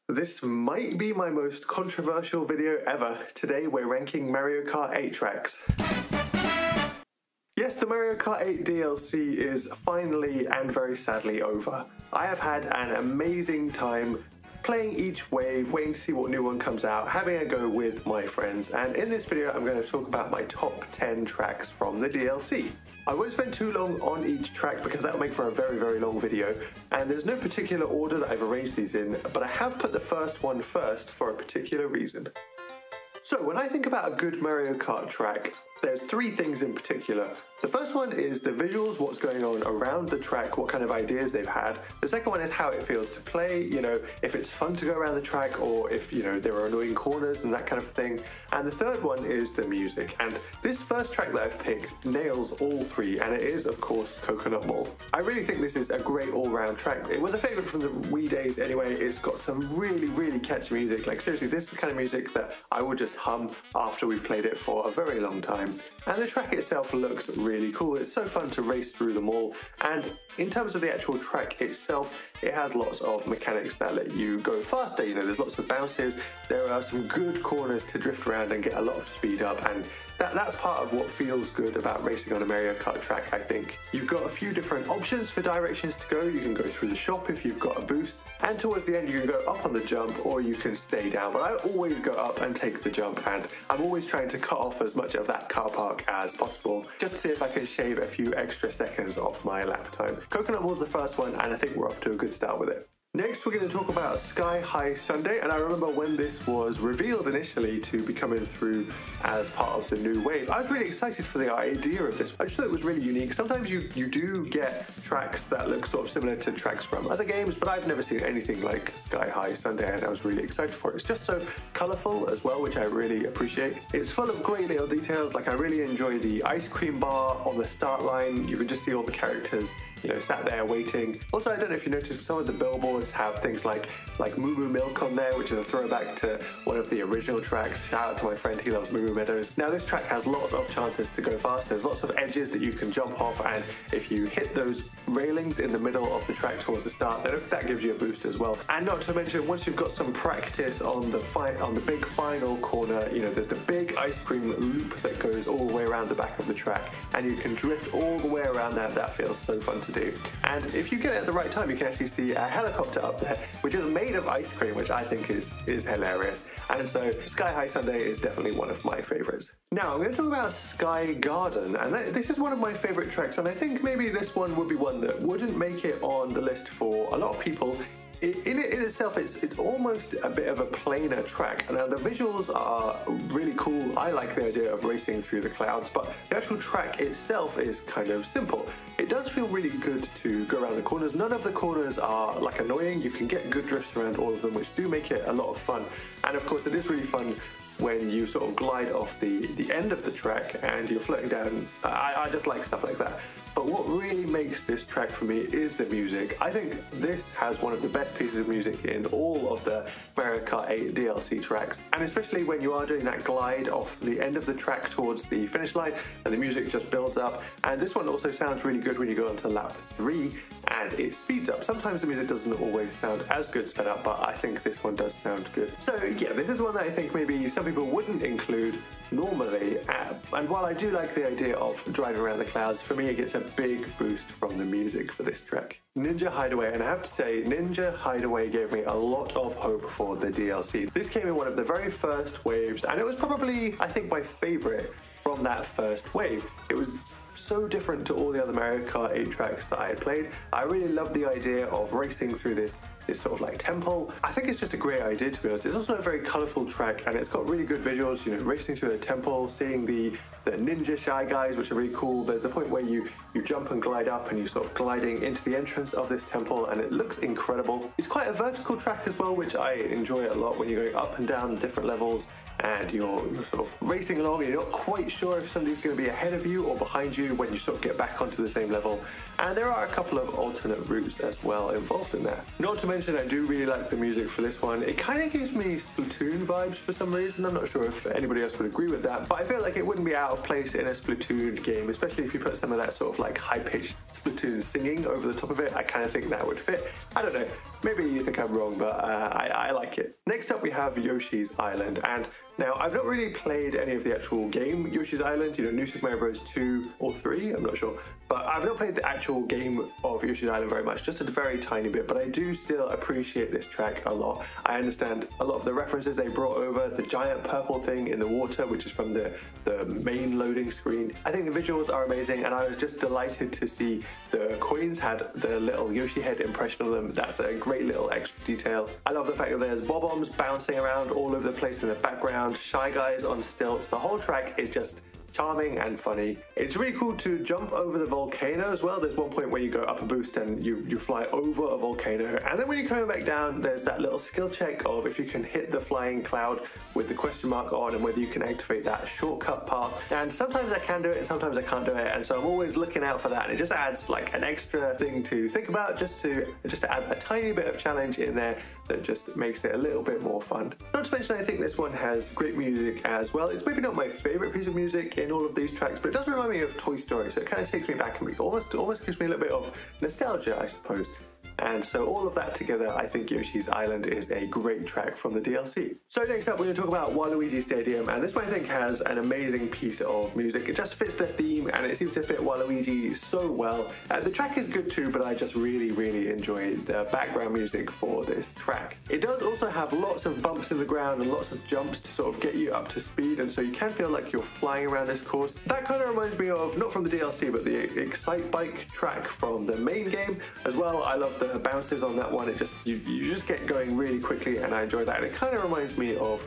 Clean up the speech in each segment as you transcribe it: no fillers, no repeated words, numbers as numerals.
This might be my most controversial video ever. Today we're ranking Mario Kart 8 tracks. Yes, the Mario Kart 8 DLC is finally and very sadly over. I have had an amazing time playing each wave, waiting to see what new one comes out, having a go with my friends, and in this video I'm going to talk about my top 10 tracks from the DLC. I won't spend too long on each track because that will make for a very long video, and there's no particular order that I've arranged these in, but I have put the first one first for a particular reason. So when I think about a good Mario Kart track, there's three things in particular. The first one is the visuals, what's going on around the track, what kind of ideas they've had. The second one is how it feels to play, if it's fun to go around the track or if, there are annoying corners and that kind of thing. And the third one is the music. And this first track that I've picked nails all three, and it is, of course, Coconut Mall. I really think this is a great all-round track. It was a favorite from the Wii days anyway. It's got some really catchy music. Like seriously, this is the kind of music that I would just hum after we've played it for a very long time. And the track itself looks really cool. It's so fun to race through them all. And in terms of the actual track itself, it has lots of mechanics that let you go faster. There's lots of bounces. There are some good corners to drift around and get a lot of speed up. And that's part of what feels good about racing on a Mario Kart track, I think. You've got a few different options for directions to go. You can go through the shop if you've got a boost. And towards the end, you can go up on the jump or you can stay down. But I always go up and take the jump, and I'm always trying to cut off as much of that car park as possible, just to see if I can shave a few extra seconds off my lap time. Coconut Mall's the first one, and I think we're off to a good start with it. Next, we're going to talk about Sky High Sunday, and I remember when this was revealed initially to be coming through as part of the new wave, I was really excited for the idea of this. I just thought it was really unique. Sometimes you do get tracks that look sort of similar to tracks from other games, but I've never seen anything like Sky High Sunday, and I was really excited for it. It's just so colourful as well, which I really appreciate. It's full of great little details. Like, I really enjoy the ice cream bar on the start line. You can just see all the characters sat there waiting. Also, I don't know if you noticed, some of the billboards have things like Moo Moo Milk on there, which is a throwback to one of the original tracks. Shout out to my friend, he loves Moo Moo Meadows. Now, this track has lots of chances to go fast. There's lots of edges that you can jump off, and if you hit those railings in the middle of the track towards the start, then that gives you a boost as well. And not to mention, once you've got some practice on the big final corner, the big ice cream loop that goes all the way around the back of the track, and you can drift all the way around that feels so fun to do. And if you get it at the right time, you can actually see a helicopter up there, which is made of ice cream, which I think is hilarious. And so Sky High Sunday is definitely one of my favorites. Now, I'm going to talk about Sky Garden, and this is one of my favorite tracks, and I think maybe this one would be one that wouldn't make it on the list for a lot of people. In itself, it's almost a bit of a plainer track. Now, the visuals are really cool. I like the idea of racing through the clouds, but the actual track itself is kind of simple. It does feel really good to go around the corners. None of the corners are annoying. You can get good drifts around all of them, which do make it a lot of fun. And of course, it is really fun when you sort of glide off the end of the track and you're floating down. I just like stuff like that. But what really makes this track for me is the music. I think this has one of the best pieces of music in all of the Mario Kart 8 DLC tracks. And especially when you are doing that glide off the end of the track towards the finish line, and the music just builds up. And this one also sounds really good when you go onto lap 3 and it speeds up. Sometimes the music doesn't always sound as good sped up, but I think this one does sound good. So yeah, this is one that I think maybe some people wouldn't include normally. And while I do like the idea of driving around the clouds, for me it gets a big boost from the music for this track. Ninja Hideaway, and I have to say, Ninja Hideaway gave me a lot of hope for the DLC. This came in one of the very first waves, and it was probably, I think, my favorite from that first wave. It was so different to all the other Mario Kart 8 tracks that I had played. I really loved the idea of racing through this sort of temple. I think it's just a great idea, to be honest. It's also a very colourful track, and it's got really good visuals, racing through a temple, seeing the ninja Shy Guys, which are really cool. There's a point where you jump and glide up, and you're sort of gliding into the entrance of this temple, and it looks incredible. It's quite a vertical track as well, which I enjoy a lot, when you're going up and down different levels, and you're sort of racing along, and you're not quite sure if somebody's going to be ahead of you or behind you when you sort of get back onto the same level. and there are a couple of alternate routes as well involved in there. Not to mention, I do really like the music for this one. It kind of gives me Splatoon vibes for some reason. I'm not sure if anybody else would agree with that, but I feel like it wouldn't be out of place in a Splatoon game, especially if you put some of that sort of like high-pitched Splatoon singing over the top of it. I kind of think that would fit. I don't know, maybe you think I'm wrong, but I like it. Next up we have Yoshi's Island, and now, I've not really played any of the actual game, Yoshi's Island, New Super Mario Bros. 2 or 3, I'm not sure. But I've not played the actual game of Yoshi's Island very much, just a very tiny bit, but I do still appreciate this track a lot. I understand a lot of the references they brought over, the giant purple thing in the water, which is from the main loading screen. I think the visuals are amazing, and I was just delighted to see the coins had the little Yoshi head impression on them. That's a great little extra detail. I love the fact that there's bob-ombs bouncing around all over the place in the background, Shy Guys on stilts. The whole track is just charming and funny. It's really cool to jump over the volcano as well. There's one point where you go up a boost and you fly over a volcano, and then when you're coming back down, there's that little skill check of if you can hit the flying cloud with the question mark on and whether you can activate that shortcut path. And sometimes I can do it and sometimes I can't do it, and so I'm always looking out for that, and it just adds like an extra thing to think about, just to add a tiny bit of challenge in there that just makes it a little bit more fun. Not to mention, I think this one has great music as well. It's maybe not my favorite piece of music in all of these tracks, but it does remind me of Toy Story, so it kind of takes me back and almost gives me a little bit of nostalgia, I suppose. And so all of that together, I think Yoshi's Island is a great track from the DLC. So next up, we're going to talk about Waluigi Stadium, and this one I think has an amazing piece of music. It just fits the theme, and it seems to fit Waluigi so well. The track is good too, but I just really enjoy the background music for this track. It does also have lots of bumps in the ground and lots of jumps to sort of get you up to speed, and so you can feel like you're flying around this course. That kind of reminds me of, not from the DLC, but the Excite Bike track from the main game as well. I love the bounces on that one. It just you just get going really quickly, and I enjoy that, and it kind of reminds me of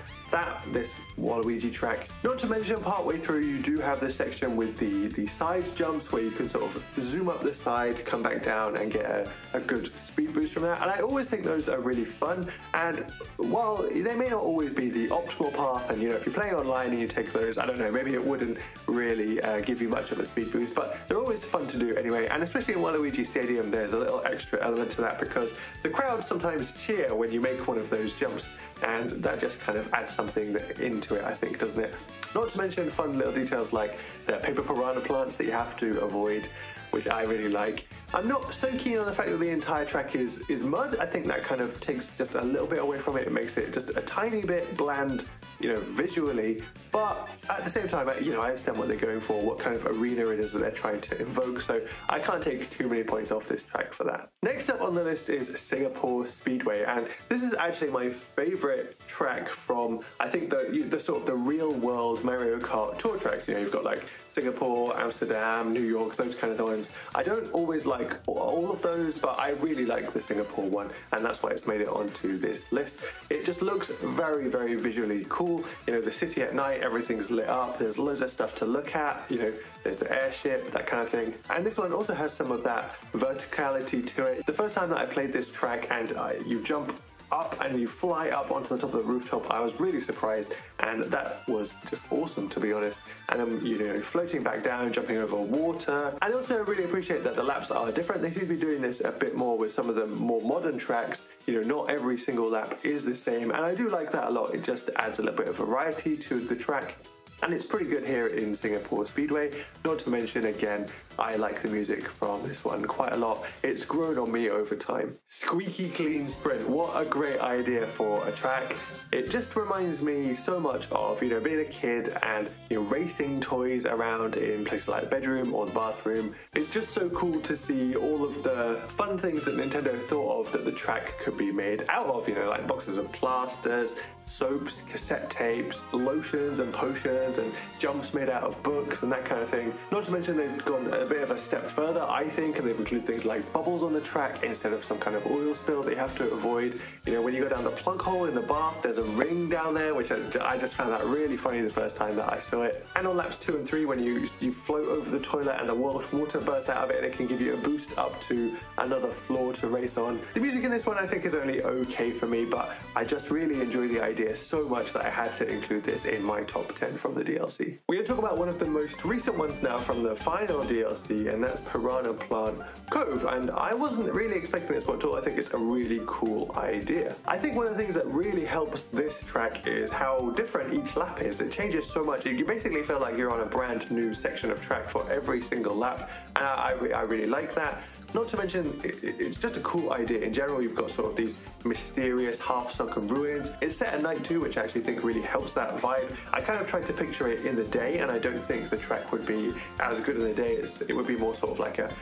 this Waluigi track. Not to mention, partway through you do have this section with the side jumps where you can sort of zoom up the side, come back down, and get a good speed boost from that, and I always think those are really fun. And while they may not always be the optimal path, and if you're playing online and you take those, I don't know, maybe it wouldn't really give you much of a speed boost, but they're always fun to do anyway. And especially in Waluigi Stadium, there's a little extra element to that because the crowd sometimes cheer when you make one of those jumps, and that just kind of adds something into it, I think, doesn't it? Not to mention fun little details like the paper piranha plants that you have to avoid, which I really like. I'm not so keen on the fact that the entire track is mud. I think that kind of takes just a little bit away from it. It makes it just a tiny bit bland, visually. But at the same time, I understand what they're going for, what kind of arena it is that they're trying to invoke. So I can't take too many points off this track for that. Next up on the list is Singapore Speedway, and this is actually my favorite track from, I think, the sort of the real world Mario Kart tour tracks. You've got like Singapore, Amsterdam, New York, those kind of ones. I don't always like all of those, but I really like the Singapore one, and that's why it's made it onto this list. It just looks very visually cool. The city at night, everything's lit up, there's loads of stuff to look at, there's the airship, that kind of thing. And this one also has some of that verticality to it. The first time that I played this track and you jump up and you fly up onto the top of the rooftop, I was really surprised, and that was just awesome, to be honest. And then floating back down, jumping over water. And also I really appreciate that the laps are different. They seem to be doing this a bit more with some of the more modern tracks. Not every single lap is the same, and I do like that a lot. It just adds a little bit of variety to the track. And it's pretty good here in Singapore Speedway. Not to mention, again, I like the music from this one quite a lot. It's grown on me over time. Squeaky clean sprint, what a great idea for a track. It just reminds me so much of, being a kid and racing toys around in places like the bedroom or the bathroom. It's just so cool to see all of the fun things that Nintendo thought of that the track could be made out of, like boxes of plasters, soaps, cassette tapes, lotions and potions, and jumps made out of books and that kind of thing. Not to mention they've gone a bit of a step further, I think, and they've included things like bubbles on the track instead of some kind of oil spill that you have to avoid. When you go down the plug hole in the bath, there's a ring down there, which I just found that really funny the first time that I saw it. And on laps 2 and 3, when you float over the toilet and the water bursts out of it, and it can give you a boost up to another floor to race on. The music in this one I think is only okay for me, but I just really enjoy the idea so much that I had to include this in my top 10 from the the DLC. We're going to talk about one of the most recent ones now from the final DLC, and that's Piranha Plant Cove. And I wasn't really expecting this one at all. I think it's a really cool idea. I think one of the things that really helps this track is how different each lap is. It changes so much. You basically feel like you're on a brand new section of track for every single lap, and I really like that. Not to mention, it's just a cool idea. In general, you've got sort of these mysterious half-sunken ruins. It's set at night too, which I actually think really helps that vibe. I kind of tried to picture it in the day, and I don't think the track would be as good in the day. It would be more sort of like a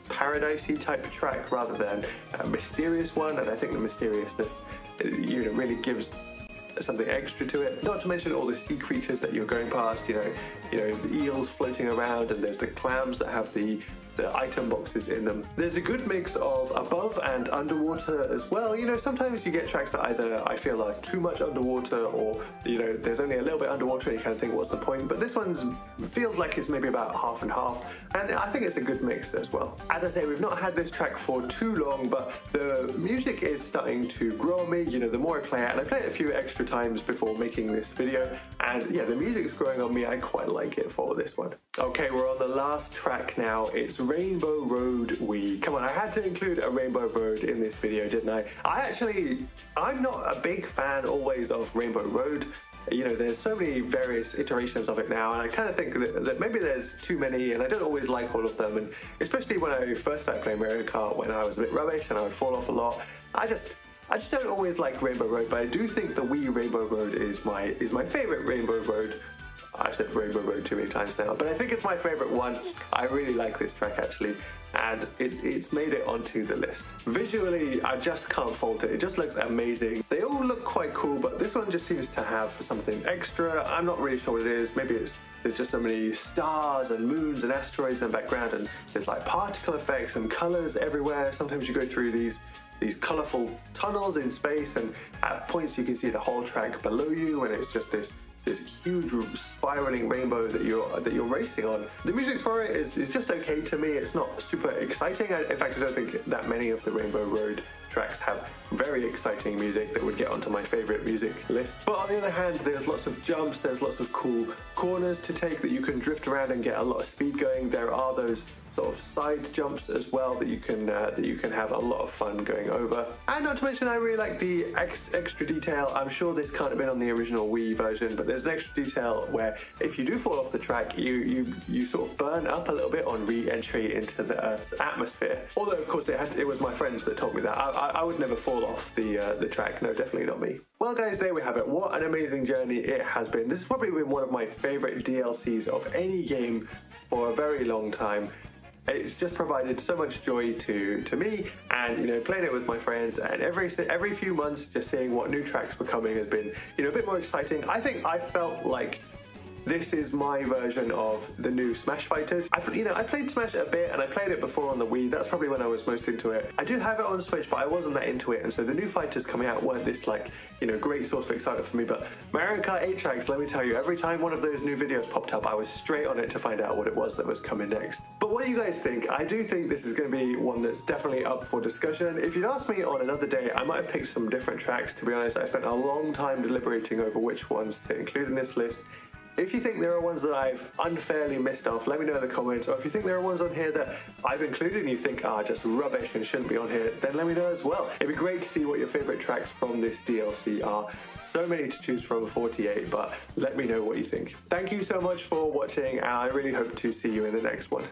paradisey type track rather than a mysterious one, and I think the mysteriousness, really gives something extra to it. Not to mention all the sea creatures that you're going past, the eels floating around, and there's the clams that have the item boxes in them. There's a good mix of above and underwater as well. Sometimes you get tracks that either I feel are too much underwater, or there's only a little bit underwater and you kind of think, what's the point? But this one feels like it's maybe about half and half, and I think it's a good mix as well. As I say, we've not had this track for too long, but the music is starting to grow on me. The more I play it, and I played it a few extra times before making this video, and yeah, the music's growing on me. I quite like it for this one. Okay, we're on the last track now. It's Rainbow Road Wii. Come on, I had to include a Rainbow Road in this video, didn't I? I'm not a big fan always of Rainbow Road. There's so many various iterations of it now, and I kind of think that maybe there's too many, and I don't always like all of them, and especially when I first started playing Mario Kart, when I was a bit rubbish and I would fall off a lot. I just don't always like Rainbow Road, but I do think the Wii Rainbow Road is my favorite Rainbow Road. I've said Rainbow Road too many times now, but I think it's my favorite one. I really like this track actually, and it's made it onto the list. Visually, I just can't fault it. It just looks amazing. They all look quite cool, but this one just seems to have something extra. I'm not really sure what it is. Maybe there's just so many stars and moons and asteroids in the background, and there's like particle effects and colors everywhere. Sometimes you go through these colorful tunnels in space, and at points you can see the whole track below you, and it's just this huge spiraling rainbow that you're racing on. The music for it is just okay to me. It's not super exciting. In fact, I don't think that many of the Rainbow Road tracks have very exciting music that would get onto my favorite music list. But on the other hand, there's lots of jumps, there's lots of cool corners to take that you can drift around and get a lot of speed going. There are those sort of side jumps as well that you can have a lot of fun going over. And not to mention, I really like the extra detail. I'm sure this can't have been on the original Wii version, but there's an extra detail where if you do fall off the track, you sort of burn up a little bit on re-entry into the Earth's atmosphere. Although of course it was my friends that told me that. I would never fall off the track. No, definitely not me. Well guys, there we have it. What an amazing journey it has been. This has probably been one of my favorite DLCs of any game for a very long time. It's just provided so much joy to me, and playing it with my friends, and every few months just seeing what new tracks were coming has been a bit more exciting. I think I felt like this is my version of the new Smash Fighters. I played Smash a bit, and I played it before on the Wii. That's probably when I was most into it. I do have it on Switch, but I wasn't that into it, and so the new fighters coming out weren't this great source of excitement for me. But Mario Kart 8 tracks, let me tell you, every time one of those new videos popped up, I was straight on it to find out what it was that was coming next. But what do you guys think? I do think this is going to be one that's definitely up for discussion. If you'd asked me on another day, I might have picked some different tracks. To be honest, I spent a long time deliberating over which ones to include in this list. If you think there are ones that I've unfairly missed off, let me know in the comments. Or if you think there are ones on here that I've included and you think are just rubbish and shouldn't be on here, then let me know as well. It'd be great to see what your favourite tracks from this DLC are. So many to choose from, 48, but let me know what you think. Thank you so much for watching, and I really hope to see you in the next one.